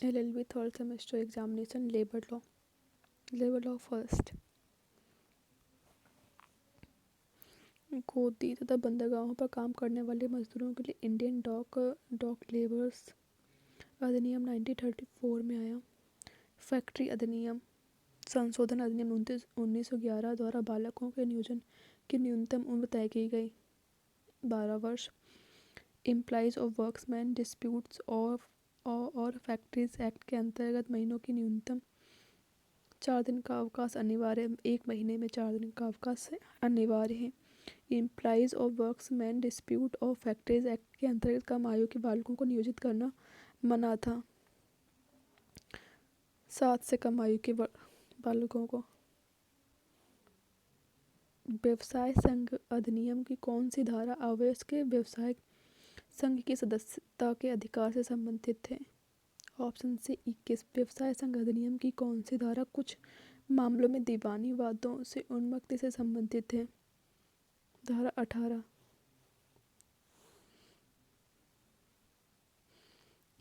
LLB third semester examination, labour law first. गोदी तथा बंदरगाहों पर काम करने वाले मजदूरों के लिए इंडियन डॉक लेबर्स अधिनियम 1934 में आया। फैक्ट्री अधिनियम संशोधन अधिनियम 1911 द्वारा बालकों के नियोजन की न्यूनतम उम्र तय की गई 12 वर्ष। एम्प्लॉइज ऑफ वर्क्समैन डिस्प्यूट्स और फैक्ट्रीज एक्ट के अंतर्गत महीनों की न्यूनतम 4 दिन का अवकाश अनिवार्य, 1 महीने में 4 दिन का अवकाश अनिवार्य है। एम्प्लॉइज ऑफ वर्क्समैन डिस्प्यूट और फैक्ट्रीज एक्ट के अंतर्गत कम आयु के बालकों को नियोजित करना मना था। 7 से कम आयु के बालकों को। व्यवसाय संघ अधिनियम की कौन सी धारा अवयस्क के व्यवसाय संघ की सदस्यता के अधिकार से संबंधित है? Option C 21। व्यवसाय संघ अधिनियम की कौन सी धारा कुछ मामलों में दीवानी वादों से उन्मुक्ति से संबंधित है? धारा 18।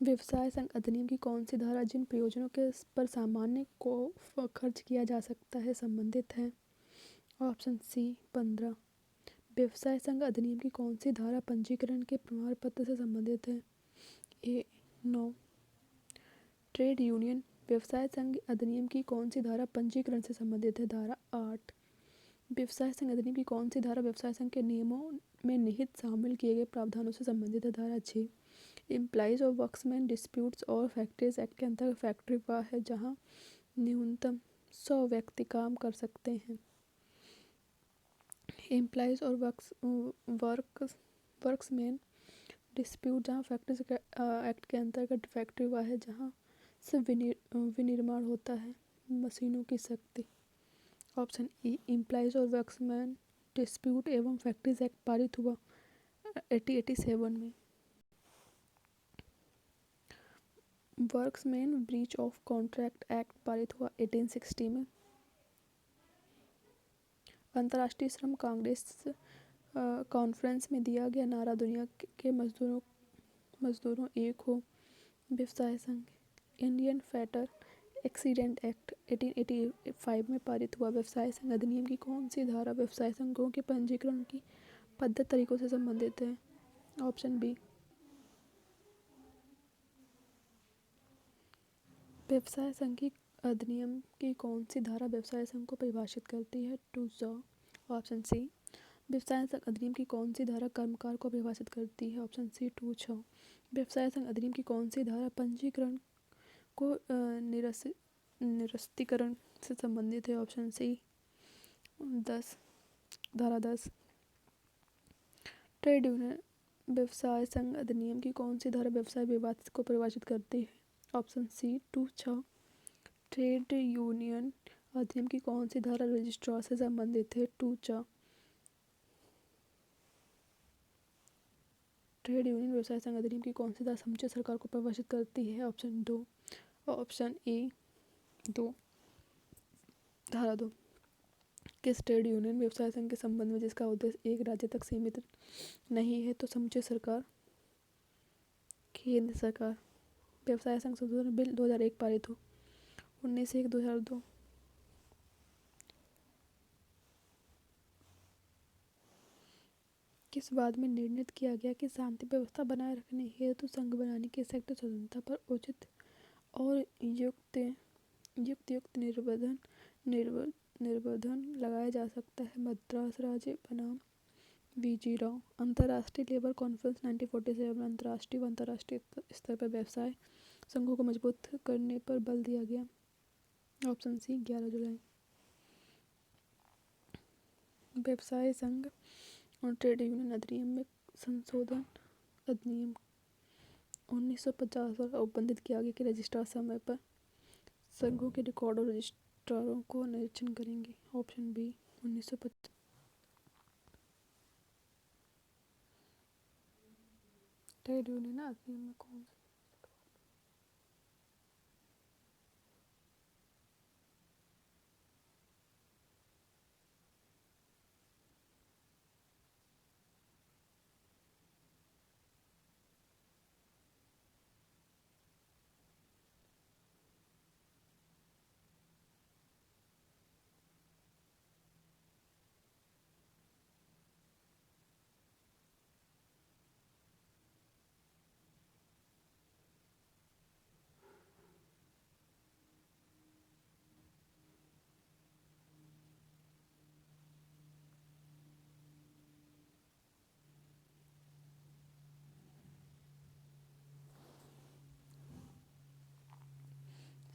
व्यवसाय संघ अधिनियम की कौन सी धारा जिन प्रयोजनों के पर सामान्य को खर्च किया जा सकता है संबंधित है? Option C 15। व्यवसाय संघ अधिनियम की कौन सी धारा पंजीकरण के प्रमाण पत्र से संबंधित है? ए 9। ट्रेड यूनियन व्यवसाय संघ अधिनियम की कौन सी धारा पंजीकरण से संबंधित है? धारा 8। व्यवसाय संघ अधिनियम की कौन सी धारा व्यवसाय संघ के नियमों में निहित शामिल किए गए प्रावधानों से संबंधित है? धारा 6। एम्प्लॉइज ऑफ वर्क्समैन डिस्प्यूट्स और फैक्ट्रीज एक्ट के अंतर्गत फैक्ट्री वह है जहां न्यूनतम 100 व्यक्ति काम कर सकते हैं। एम्प्लॉइज और वर्क्समैन डिस्प्यूट जहां फैक्ट्रीज एक्ट के अंतर्गत फैक्ट्री वह है जहां से विनिर्माण होता है मशीनों की शक्ति। Option E. एम्प्लॉइज और वर्क्समैन डिस्प्यूट एवं फैक्ट्रीज एक्ट पारित हुआ 1887 में। Workmen breach of contract act पारित हुआ 1860 में। अंतर्राष्ट्रीय श्रम कांग्रेस कॉन्फ्रेंस में दिया गया नारा दुनिया के मजदूरों एक हो। व्यवसाय संघ इंडियन फैटर एक्सीडेंट एक्ट 1885 में पारित हुआ। व्यवसाय संघ अधिनियम की कौन सी धारा व्यवसाय संघों के पंजीकरण की पद्धति तरीकों से संबंधित है? Option B. व्यवसाय संघ की अधिनियम की कौन सी धारा व्यवसाय संघ को परिभाषित करती है? 2 ऑप्शन सी। व्यवसाय संघ अधिनियम की कौन सी धारा कर्मकार को परिभाषित करती है? ऑप्शन सी 2 व्यवसाय संघ अधिनियम की कौन सी धारा पंजीकरण को निरस्तीकरण से संबंधित है? ऑप्शन सी 10 धारा 10। ट्रेड यूनियन व्यवसाय संघ अधिनियम की कौन सी धारा व्यवसाय विवाद को परिभाषित करती है? ऑप्शन सी 2 ट्रेड यूनियन अधिनियम की कौन सी धारा रजिस्ट्रार से संबंधित है? 2 ट्रेड यूनियन व्यवसाय संघ अधिनियम की कौन सी धारा समुचित सरकार को परिभाषित करती है? ऑप्शन 2 ऑप्शन ए 2 धारा 2। किस ट्रेड यूनियन व्यवसाय संघ के संबंध में जिसका उद्देश्य एक राज्य तक सीमित नहीं है तो समुचित सरकार केंद्र सरकार। व्यवसाय संघ संशोधन बिल 2001 पारित हो 19/1/2002। किस वाद में निर्णित किया गया कि शांति व्यवस्था बनाए रखने हेतु संघ बनाने की शक्ति स्वतंत्रता पर उचित और युक्त निर्बंधन लगाया जा सकता है? मद्रास राज्य बनाम वीजी राव। अंतर्राष्ट्रीय लेबर कॉन्फ्रेंस 1947 अंतर्राष्ट्रीय व अंतर्राष्ट्रीय स्तर पर व्यवसाय संघों को मजबूत करने पर बल दिया गया। ऑप्शन सी 11 जुलाई। व्यवसाय संघ और ट्रेड यूनियन अधिनियम में संशोधन अधिनियम 1950 द्वारा उपबंधित किया गया कि रजिस्ट्रार समय पर संघों के रिकॉर्ड और रजिस्ट्रारों को निरीक्षण करेंगे। Option B 1950। ट्रेड यूनियन अधिनियम में कौन सा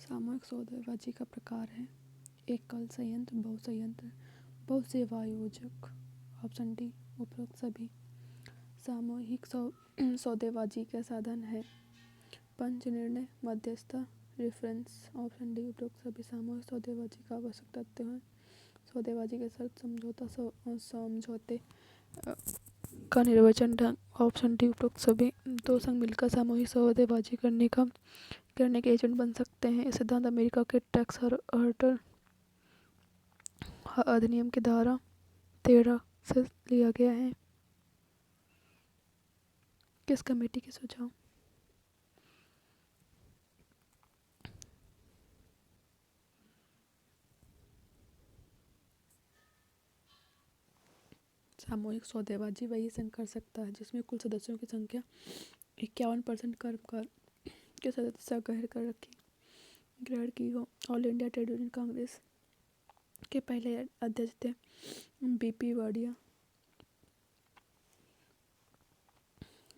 सामूहिक सौदेबाजी का प्रकार है एकल संयंत्र, बहुसंयंत्र, बहुसेवायोजक। ऑप्शन डी उपरोक्त सभी। सामूहिक सौदेबाजी का साधन है पंच निर्णय, मध्यस्थता, रेफरेंस। ऑप्शन डी उपरोक्त सभी। सामूहिक सौदेबाजी का आवश्यक तथ्य है सौदेबाजी के शर्त, समझौता, समझौते का निर्वचन ढंग। ऑप्शन डी उपरोक्त सभी। दो संघ मिलकर सामूहिक सौदेबाजी करने के एजेंट बन सकते हैं। यह सिद्धांत अमेरिका के टैक्स हर्टर अधिनियम की धारा 13 से लिया गया है। किस कमेटी के सुझाव? सामूहिक सौदेबाजी वही संघ कर सकता है जिसमें कुल सदस्यों की संख्या 51% कर्मकार के सदस्य ग्रहण की हो। All India trade union Congress के पहले अध्यक्ष थे BP Wadia.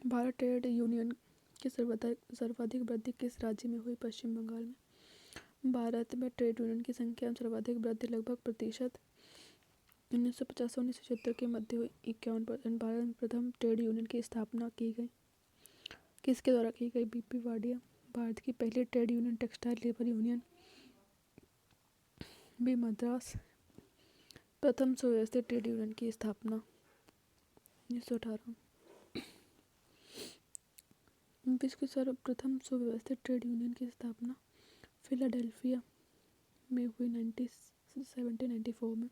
Bharat trade union की सर्वाधिक वृद्धि किस राज्य में हुई? पश्चिम बंगाल में। भारत में ट्रेड यूनियन की संख्या में सर्वाधिक वृद्धि लगभग प्रतिशत 1950 से 1976 के मध्य हुई 51%। भारत में प्रथम ट्रेड यूनियन की स्थापना की गई किसके द्वारा की गई? बीपी वाडिया। भारत की पहली trade union textile labour union भी मद्रास। प्रथम सुव्यवस्थित ट्रेड यूनियन की स्थापना 1918। विश्व की सर्वप्रथम सुव्यवस्थित ट्रेड यूनियन की स्थापना फिलाडेल्फिया में हुई 1794 में।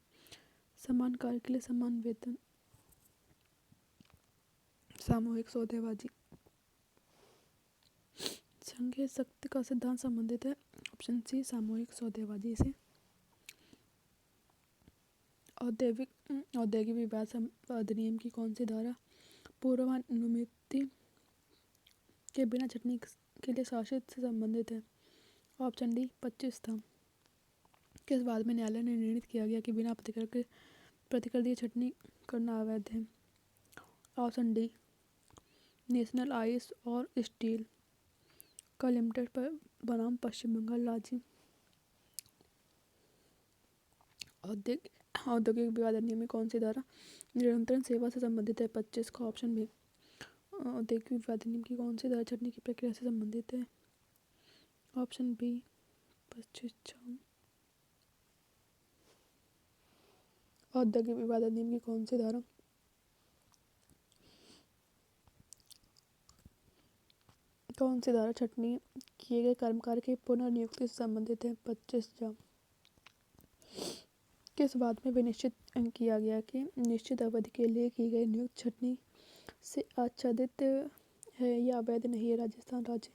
समान कार्य के लिए समान वेतन। सामूहिक सौदेबाजी संघीय शक्ति का सिद्धांत संबंधित है। ऑप्शन सी सामूहिक सौदेबाजी से। औद्योगिक विवाद अधिनियम की कौन सी धारा पूर्वानुमति के बिना छंटनी के लिए शासित से संबंधित है? ऑप्शन डी 25 था। किस बात में न्यायालय ने निर्णित किया गया कि बिना प्रतिकर दिए छंटनी करना अवैध है? ऑप्शन डी नेशनल आइस और स्टील का लिमिटेड पर बनाम पश्चिम बंगाल राज्य। औद्योगिक विवाद अधिनियम में कौन सी धारा निरंतर सेवा से संबंधित है? 25 का। Option B. औद्योगिक विवाद अधिनियम की कौन सी धारा छंटनी की प्रक्रिया से संबंधित है? Option B 25। औद्योगिक विवाद अधिनियम की कौन सी धारा छंटनी किए गए कर्मकार की पुनर्नियुक्ति से संबंधित है? 25 जा। किस बात में विनिश्चित किया गया कि निश्चित अवधि के लिए की गई नियुक्ति छंटनी से आच्छादित है या अवैध नहीं है? राजस्थान राज्य।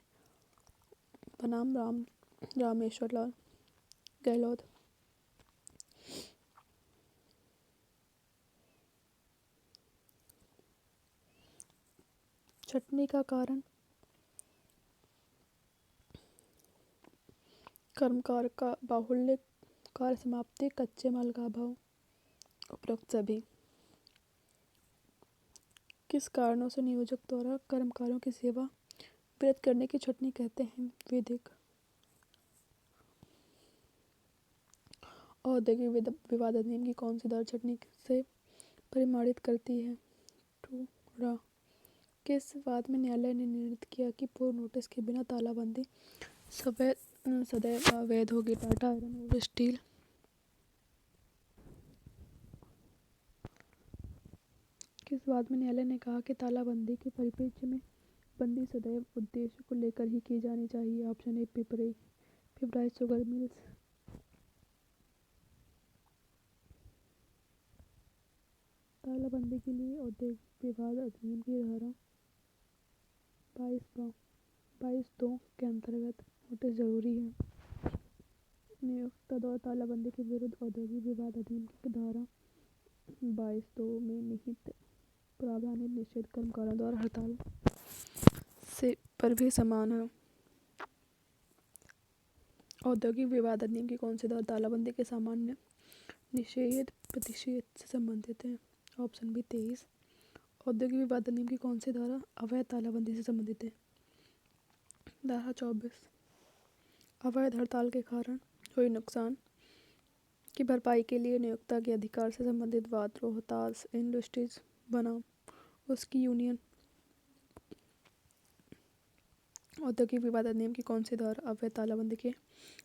बनाम रामेश्वर लाल गहलोत। छंटनी का कारण कर्मकार का बाहुल्य, कार्य समाप्ति, कच्चे माल का अभाव। उपरोक्त सभी। किस कारणों से नियोजक द्वारा कर्मकारों की सेवा वृद्ध करने की छंटनी कहते हैं? विधिक। औद्योगिक विवाद अधिनियम की कौन सी धारा छंटनी से परिमाणित करती है? 2 किस बात में न्यायालय ने निर्णित किया कि पूर्व नोटिस के बिना तालाबंदी सदैव अवैध होगी? टाटा आयरन और स्टील। किस बात में न्यायालय ने कहा कि तालाबंदी के परिप्रेक्ष्य में बंदी सदैव उद्देश्य को लेकर ही की जानी चाहिए? Option A Pipraich sugar mills. तालाबंदी के लिए औद्योगिक विवाद अधिनियम की धारा 22(2) के अंतर्गत नोटिस जरूरी है। नियोक्ता द्वारा तालाबंदी के विरुद्ध औद्योगिक विवाद अधिनियम की धारा 22(2) में निहित प्रावधान निषेध कर्मकारों द्वारा हड़ताल से पर भी समान है। औद्योगिक विवाद अधिनियम की कौन सी धारा तालाबंदी के सामान्य निषेध प्रतिषेध से संबंधित है? Option B 23। औद्योगिक विवाद अधिनियम की कौन सी धारा अवैध तालाबंदी से संबंधित है? धारा 24। अवैध हड़ताल के कारण हुए नुकसान की भरपाई के लिए नियोक्ता के अधिकार से संबंधित वाद। रोहतास इंडस्ट्रीज बनाम उसकी यूनियन। औद्योगिक विवाद अधिनियम की कौन सी धारा अवैध तालाबंदी के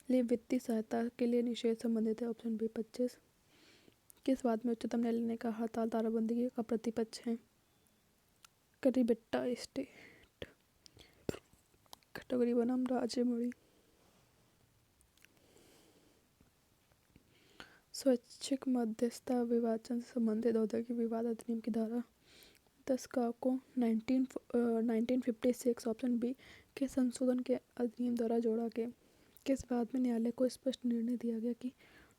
लिए वित्तीय सहायता के लिए निषेध संबंधित है? Option B 25। किस बात में उच्चतम न्यायालय ने कहा हड़ताल तालाबंदी का प्रतिपक्ष है? करीबेट्टा स्टेट कैटेगरी बनाम राजमणी। स्वैच्छिक मध्यस्थता विवाचन से संबंधित औद्योगिक विवाद अधिनियम की धारा 10 को 1956 ऑप्शन बी के संशोधन के अधिनियम द्वारा जोड़ा गया। किस बात में न्यायालय को स्पष्ट निर्णय दिया गया कि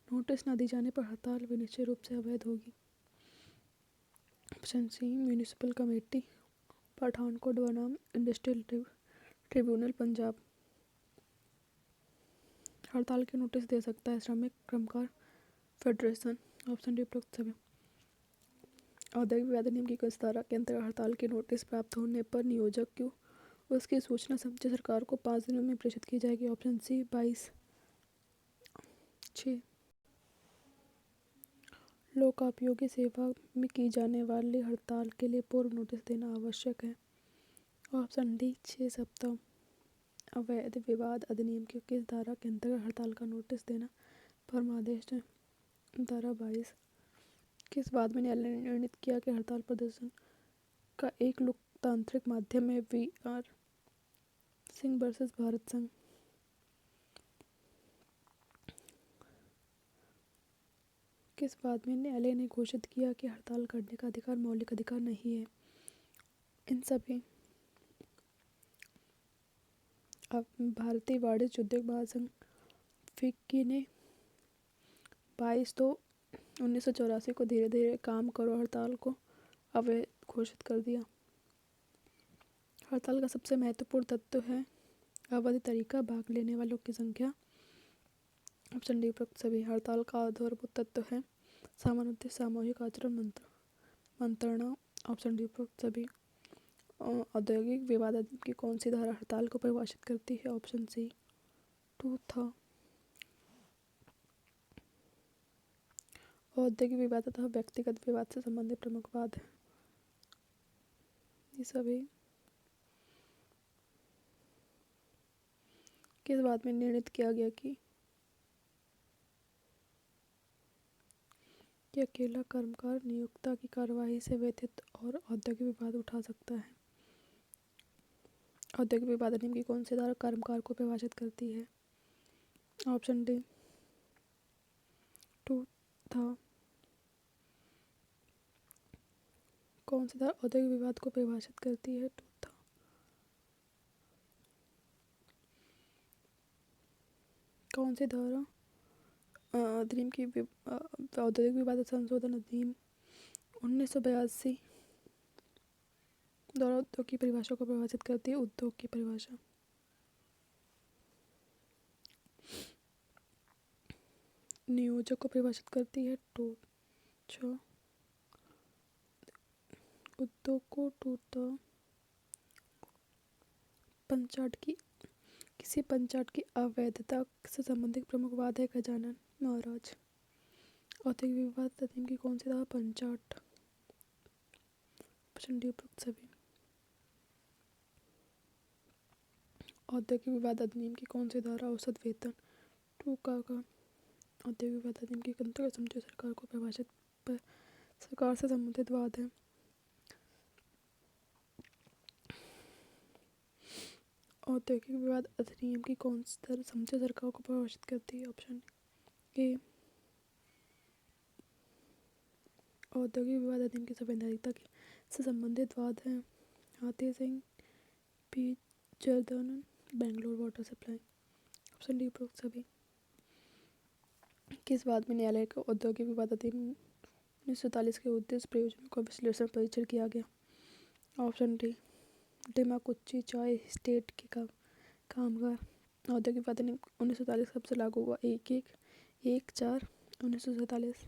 नोटिस न दी जाने पर हड़ताल निश्चित रूप से अवैध होगी? Option C municipal committee Pathankot बनाम इंडस्ट्रियल ट्रिब्यूनल पंजाब। हड़ताल की नोटिस दे सकता है श्रमिक कर्मकार फेडरेशन। ऑप्शन डी उपरोक्त सभी। औद्योगिक विवाद अधिनियम की किस धारा के अंतर्गत हड़ताल की नोटिस प्राप्त होने पर नियोजक को उसकी सूचना समझे सरकार को 5 दिनों में प्रेषित की जाएगी? Option C 22(6). लोकोपयोगी सेवा में की जाने वाली हड़ताल के लिए पूर्व नोटिस देना आवश्यक है? ऑप्शन डी 6 सप्ताह। अवैध विवाद अधिनियम की किस धारा के अंतर्गत हड़ताल का नोटिस देना परमादेश है? धारा 22। किस बात में न्यायालय ने निर्णित किया कि हड़ताल प्रदर्शन का एक लोकतांत्रिक माध्यम है? वी.आर. सिंह वर्सेस भारत संघ। किस बात में न्यायालय ने घोषित किया कि हड़ताल करने का अधिकार मौलिक अधिकार नहीं है? इन सभी। अब भारतीय वाणिज्य उद्योग महासंघ फिक्की ने 22/2/1984 को धीरे धीरे काम करो हड़ताल को अवैध घोषित कर दिया। हड़ताल का सबसे महत्वपूर्ण तत्व है अवैध तरीका भाग लेने वालों की संख्या। ऑप्शन डी उपरोक्त सभी। हड़ताल का आधारभूत तत्व है सामान्य उद्देश्य सामूहिक आचरण मंत्रणा। ऑप्शन डी उपरोक्त सभी। औद्योगिक विवाद अधिनियम की कौन सी धारा हड़ताल को परिभाषित करती है? ऑप्शन सी 2 था। औद्योगिक विवाद तथा व्यक्तिगत विवाद से संबंधित प्रमुख वाद है। ये सभी। किस बात में निर्णित किया गया कि अकेला कर्मकार नियोक्ता की कार्यवाही से व्यथित और औद्योगिक विवाद उठा सकता है? औद्योगिक विवाद अधिनियम की कौन सी धारा कर्मकार को परिभाषित करती है? ऑप्शन डी 2 था। कौन सी धारा औद्योगिक विवाद को परिभाषित करती है? 2 था। कौन सी धारा अधिनियम की औद्योगिक विवाद संशोधन अधिनियम 1982 द्वारा उद्योग की परिभाषा को परिभाषित करती है? उद्योग की परिभाषा। नियोजक को परिभाषित करती है? 2 6। उद्योग को 2 था। पंचाट की किसी पंचाट की अवैधता से संबंधित प्रमुख वाद है गजानन महाराज। औद्योगिक विवाद अधिनियम की कौन सी धारा पंचाट? ऑप्शन डी उपरोक्त सभी। औद्योगिक विवाद अधिनियम की कौन सी धारा औसत वेतन 2 का औद्योगिक विवाद अधिनियम के अंतर्गत समझे सरकार को परिभाषित सरकार से संबंधित वाद है? औद्योगिक विवाद अधिनियम की कौन सी धारा समझे सरकार को परिभाषित करती है? Option A. औद्योगिक विवाद अधिनियम की संवैधानिकता से संबंधित वाद है? हाथी सिंह पी जर्दानन Bangalore water supply. Option D उपरोक्त सभी। किस बात में न्यायालय को औद्योगिक विवाद अधिनियम 1947 के उद्देश्य प्रयोजनों का विश्लेषण परीक्षण किया गया? ऑप्शन डी डिमाकुची चाय स्टेट के कामगार। औद्योगिक विवाद अधिनियम 1947 कब से लागू हुआ? 1/4/1947।